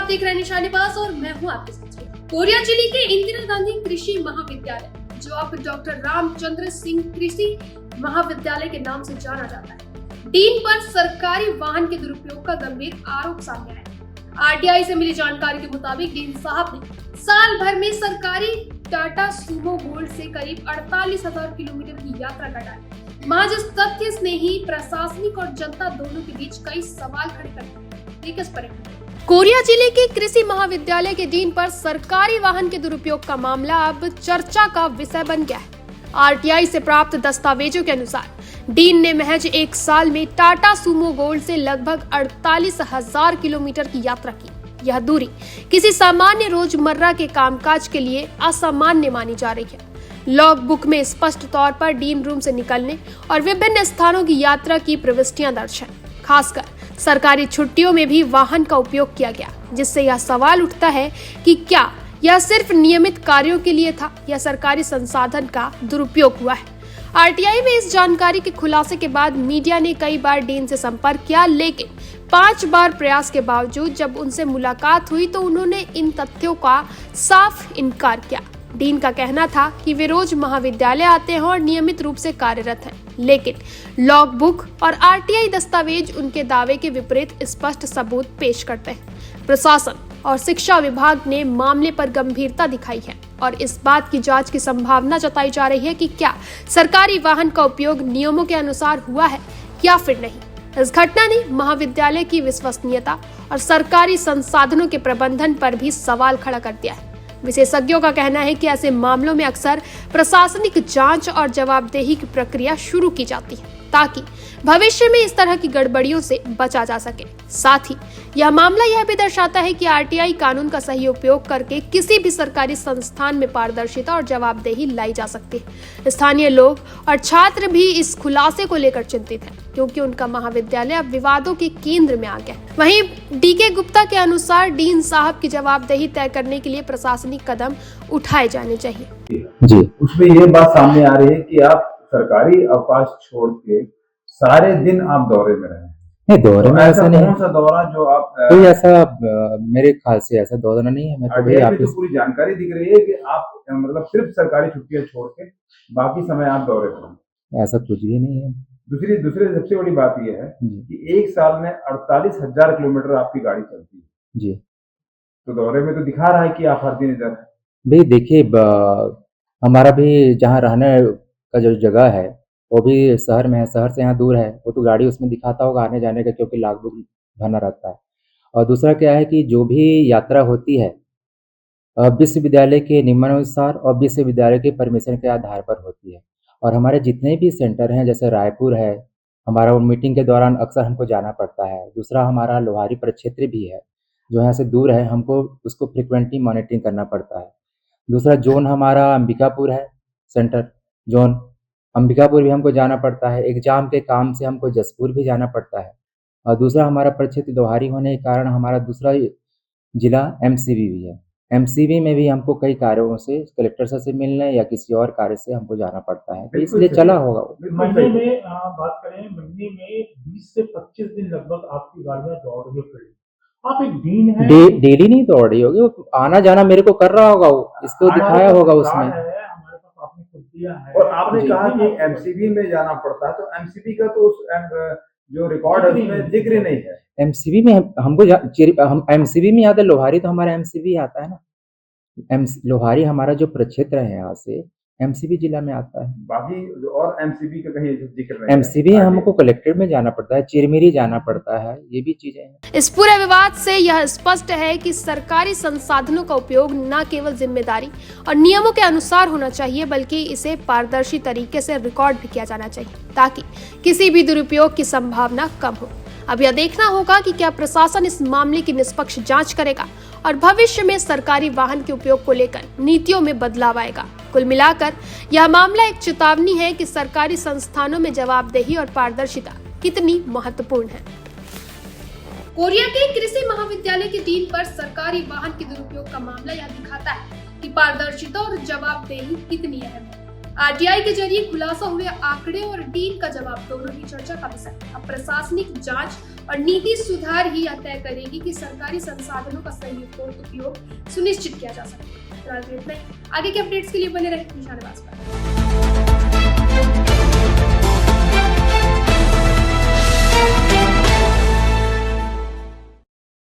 देख रहे हैं निशानेबाज और मैं हूं आपके साथ। कोरिया जिले के इंदिरा गांधी कृषि महाविद्यालय, जो अब डॉक्टर रामचंद्र सिंह कृषि महाविद्यालय के नाम से जाना जाता है, डीन पर सरकारी वाहन के दुरुपयोग का गंभीर आरोप सामने आया। आरटीआई से मिली जानकारी के मुताबिक डीन साहब ने साल भर में सरकारी टाटा सुमो गोल्ड से करीब 48,000 किलोमीटर की यात्रा काटी। महज इस तथ्य ने ही प्रशासनिक और जनता दोनों के बीच कई सवाल खड़े कर दिए। कोरिया जिले के कृषि महाविद्यालय के डीन पर सरकारी वाहन के दुरुपयोग का मामला अब चर्चा का विषय बन गया है। आरटीआई से प्राप्त दस्तावेजों के अनुसार डीन ने महज एक साल में टाटा सुमो गोल्ड से लगभग 48,000 किलोमीटर की यात्रा की। यह दूरी किसी सामान्य रोजमर्रा के कामकाज के लिए असामान्य मानी जा रही है। लॉग बुक में स्पष्ट तौर पर डीन रूम से निकलने और विभिन्न स्थानों की यात्रा की प्रविष्टियां दर्ज हैं। खासकर सरकारी छुट्टियों में भी वाहन का उपयोग किया गया, जिससे यह सवाल उठता है कि क्या यह सिर्फ नियमित कार्यों के लिए था या सरकारी संसाधन का दुरुपयोग हुआ है। आरटीआई में इस जानकारी के खुलासे के बाद मीडिया ने कई बार डीन से संपर्क किया, लेकिन 5 बार प्रयास के बावजूद जब उनसे मुलाकात हुई तो उन्होंने इन तथ्यों का साफ इनकार किया। डीन का कहना था कि वे रोज महाविद्यालय आते हैं और नियमित रूप से कार्यरत हैं, लेकिन लॉग बुक और आरटीआई दस्तावेज उनके दावे के विपरीत स्पष्ट सबूत पेश करते हैं। प्रशासन और शिक्षा विभाग ने मामले पर गंभीरता दिखाई है और इस बात की जांच की संभावना जताई जा रही है कि क्या सरकारी वाहन का उपयोग नियमों के अनुसार हुआ है या फिर नहीं। इस घटना ने महाविद्यालय की विश्वसनीयता और सरकारी संसाधनों के प्रबंधन पर भी सवाल खड़ा कर दिया है। विशेषज्ञों का कहना है कि ऐसे मामलों में अक्सर प्रशासनिक जांच और जवाबदेही की प्रक्रिया शुरू की जाती है ताकि भविष्य में इस तरह की गड़बड़ियों से बचा जा सके। साथ ही यह मामला यह भी दर्शाता है कि आरटीआई कानून का सही उपयोग करके किसी भी सरकारी संस्थान में पारदर्शिता और जवाबदेही लाई जा सकती है। स्थानीय लोग और छात्र भी इस खुलासे को लेकर चिंतित हैं, क्योंकि उनका महाविद्यालय अब विवादों के केंद्र में आ गया। वहीं डीके गुप्ता के अनुसार डीन साहब की जवाबदेही तय करने के लिए प्रशासनिक कदम उठाए जाने चाहिए। जी, उसमें ये बात सामने आ रही है कि आप सरकारी अवकाश छोड़ के सारे दिन आप दौरे में रहे। नहीं, दौरे में ऐसा नहीं। कौन सा दौरा जो आप कोई ऐसा मेरे ख्याल से ऐसा दौरा नहीं है। मैं तो भाई तो पूरी जानकारी दिख रही है कि आप मतलब सिर्फ सरकारी छुट्टियां छोड़ के बाकी समय आप दौरे पर हैं। ऐसा कुछ भी नहीं है। दूसरी सबसे बड़ी बात यह है कि एक साल में 48,000 किलोमीटर आपकी गाड़ी चलती है जी। तो दौरे में तो दिखा रहा है कि आप हर दिन इधर है। भाई देखिए, हमारा भी जहाँ रहने का जो जगह है वो भी शहर में है, शहर से यहाँ दूर है। वो तो गाड़ी उसमें दिखाता होगा आने जाने का, क्योंकि लॉग बुक भरना रहता है। और दूसरा क्या है कि जो भी यात्रा होती है विश्वविद्यालय के नियमानुसार और विश्वविद्यालय के परमिशन के आधार पर होती है। और हमारे जितने भी सेंटर हैं, जैसे रायपुर है, हमारा वो मीटिंग के दौरान अक्सर हमको जाना पड़ता है। दूसरा हमारा लोहारी परिक्षेत्र भी है जो यहाँ से दूर है, हमको उसको फ्रिक्वेंटली मॉनिटरिंग करना पड़ता है। दूसरा जोन हमारा अंबिकापुर है, सेंटर जोन अंबिकापुर भी हमको जाना पड़ता है। एग्जाम के काम से हमको जसपुर भी जाना पड़ता है। और दूसरा हमारा परिक्षेत्र लोहारी होने के कारण हमारा दूसरा जिला एमसीबी भी है। एमसीबी में भी हमको कई कार्यों से कलेक्टर से मिलने या किसी और कार्य से हमको जाना पड़ता है, तो इसलिए चला होगा वो। महीने में बात करें, महीने में 20 से 25 दिन लगभग आपकी गाड़ियां दौड़ रही है। आप एक डीन है, डेली नहीं दौड़ रही होगी, वो आना जाना मेरे को कर रहा होगा, वो इसको दिखाया होगा उसमें। और आपने कहा कि एमसीबी में जाना पड़ता है, तो एमसीबी का तो उस जो रिकॉर्ड है उसमें जिक्र नहीं है। एमसीबी में हमको हम एमसीबी में आता है, लोहारी तो हमारा एमसीबी आता है ना। लोहारी हमारा जो प्रक्षेत्र है यहाँ से एमसीबी जिला में आता है। बाकी और एमसीबी का कहीं जिक्र नहीं। एमसीबी हमको कलेक्टेड में जाना पड़ता है, चिरमिरी जाना पड़ता है, ये भी चीजें हैं। इस पूरे विवाद से यह स्पष्ट है कि सरकारी संसाधनों का उपयोग न केवल जिम्मेदारी और नियमों के अनुसार होना चाहिए, बल्कि इसे पारदर्शी तरीके से रिकॉर्ड भी किया जाना चाहिए ताकि किसी भी दुरुपयोग की संभावना कम हो। अब यह देखना होगा कि क्या प्रशासन इस मामले की निष्पक्ष जांच करेगा और भविष्य में सरकारी वाहन के उपयोग को लेकर नीतियों में बदलाव आएगा। कुल मिलाकर यह मामला एक चेतावनी है कि सरकारी संस्थानों में जवाबदेही और पारदर्शिता कितनी महत्वपूर्ण है। कोरिया के कृषि महाविद्यालय के डीन पर सरकारी वाहन के दुरुपयोग का मामला यह दिखाता है कि पारदर्शिता और जवाबदेही कितनी अहम है। आरटीआई के जरिए खुलासा हुए आंकड़े और डीन का जवाब दोनों की चर्चा का विषय। अब प्रशासनिक जांच और नीति सुधार ही यह तय करेगी कि सरकारी संसाधनों का सही उपयोग सुनिश्चित किया जा सके। फिलहाल इतना ही। आगे के अपडेट्स के लिए बने रहे निशानेबाज पर।